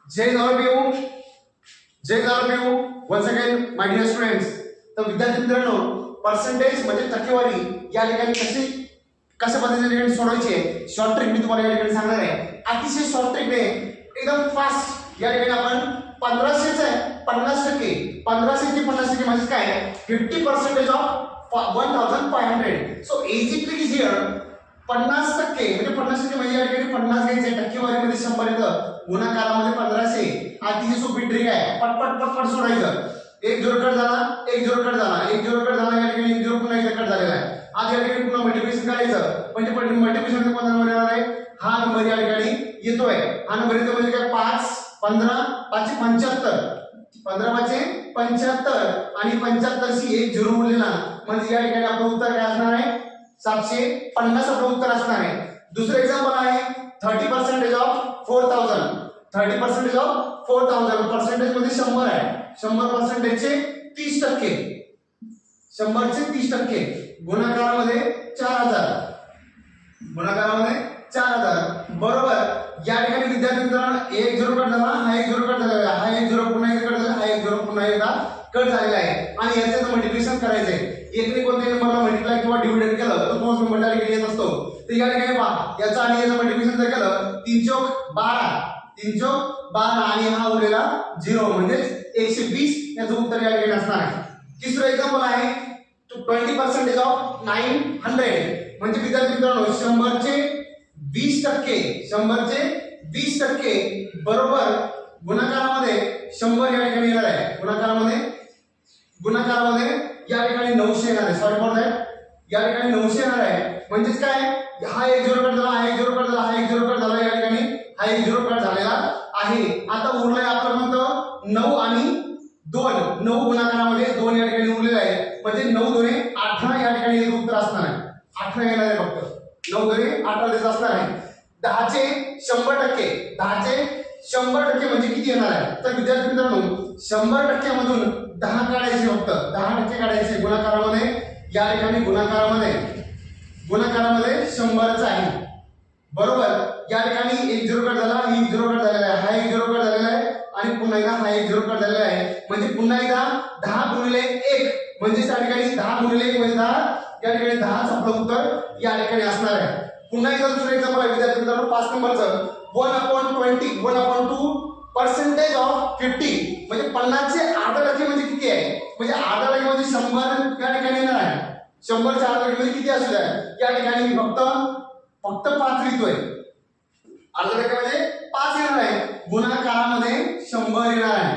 जय all once again माय Deere students. तर विद्यार्थी मित्रांनो, पर्सेंटेज म्हणजे टक्केवारी या ठिकाणी कशा पद्धतीने सोडवायची शॉर्ट ट्रिक मी तुम्हाला या ठिकाणी सांगणार आहे. अतिशय शॉर्ट ट्रिकने एकदम फास्ट या ठिकाणी आपण 1500 चे 50%, 1500 चे 50% म्हणजे काय 50% of 1500. So easy trick is here. 50% म्हणजे 50% म्हणजे या ठिकाणी 50 घ्यायचे, टक्केवारीमध्ये 100 येतं, गुणाकारामध्ये 1500. अतिशय सोपी ट्रिक आहे. पटपट पटपट सोडायचं. एक झिरो कट झाला, एक झिरो कट झाला, एक झिरो कट झाला, या ठिकाणी एक झिरो पुन्हा एकदा कट झालेला आहे. आज या ठिकाणी पुन्हा मल्टिप्लिकेशन करायचं. म्हणजे मल्टिप्लिकेशन कोणता नंबर येणार आहे? हा नंबर या ठिकाणी येतोय. हा नंबर येतो म्हणजे काय 5 15 5 75. 15 5 75 आणि 75 शी एक झिरो उरलेला म्हणजे या ठिकाणी आपलं उत्तर काय असणार आहे? 750 आपलं उत्तर असणार आहे. दुसरं एक्झाम्पल आहे 30% ऑफ 4000. 30% ऑफ 4000 पर्सेंटेज मध्ये 100 आहे. 100% चे 30%. 100 चे 30% गुणाकारामध्ये 4000. गुणाकारामध्ये 4000 बरोबर. या ठिकाणी विद्यार्थी मित्रांनो एक झिरो कट झाला, हा एक झिरो कट झालेला आहे, हा एक झिरो पुन्हा एकदा कट झाला, हा एक झिरो पुन्हा एकदा कट झालेला आहे आणि याचं मल्टिप्लिकेशन करायचंय. एकने कोणत्याही नंबरला मल्टिप्लाय किंवा डिव्हिडेड केलं तर तोच नंबर त्या ठिकाणी येत असतो. तर या ठिकाणी पहा याचं आणि याचं मल्टिप्लिकेशन जर केलं 3 चौक 12, 3 चौक 12 आणि हा उरलेला 0 म्हणजे 120 याचं उत्तर या ठिकाणी असणार आहे. तिसरं एक्झाम्पल आहे 20% ऑफ 900 म्हणजे विद्यार्थी मित्रांनो 100 चे 20%. 100 चे 20% बरोबर गुणाकारामध्ये 100 या ठिकाणी येणार आहे. गुणाकारामध्ये या ठिकाणी 900 येणार आहे. Sorry for that. या ठिकाणी 900 येणार आहे. म्हणजेच काय हा एक झिरो कट झाला, हा एक झिरो कट झाला, हा एक झिरो कट झाला, या ठिकाणी हा एक झिरो कट झालेला आहे. आता उरलाय आपलं म्हणतो 9 आणि 2. 9 गुणाकारामध्ये 2 या ठिकाणी उरलेला आहे. म्हणजे 9 2 18 या ठिकाणी याचं उत्तर असणार आहे. 18 येणार आहे फक्त. 9 2 18 देत असणार आहे. 10 चे 100%. 10 चे 100% म्हणजे किती येणार आहे? तर विद्यार्थी मित्रांनो 100% मधून 10 काढायचे, फक्त 10% काढायचे. गुणाकारामध्ये या ठिकाणी गुणाकारामध्ये 100च आहे बरोबर. या ठिकाणी एक झिरो कट झाला, ही झिरो कट झालेला आहे, हा एक झिरो कट झालेला आहे आणि पुन्हा एकदा हा एक झिरो कट झालेला आहे. म्हणजे पुन्हा एकदा 10 गुणिले 1 म्हणजे त्या ठिकाणी 10 गुणिले 1 म्हणजे 10. या ठिकाणी 10च आपलं उत्तर या ठिकाणी असणार आहे. पुन्हा एकदा दुसरं एक्झाम्पल आहे विद्यार्थी मित्रांनो 5 नंबरचं 1/20 1/2% ऑफ 50 म्हणजे 50 चे अर्धा टक्के म्हणजे किती आहे? म्हणजे अर्धा टक्के म्हणजे 100 या ठिकाणी येणार आहे. 100 चे अर्धा टक्के म्हणजे किती असू द्या? या ठिकाणी मी फक्त 5 लिहितोय. अर्धा टक्के म्हणजे 5 येणार आहे. गुणाकारामध्ये 100 येणार आहे.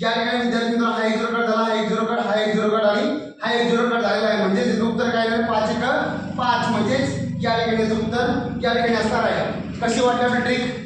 या ठिकाणी विद्यार्थी मित्रांनो हा एक झिरो कट झाला, हा एक झिरो कट, हा एक झिरो कट आणि हा एक झिरो कट झालेला आहे. म्हणजे याचं उत्तर काय आहे? 5 1 5 म्हणजेच या ठिकाणी याचं उत्तर या ठिकाणी असणार आहे. कशी वाटली आपली ट्रिक?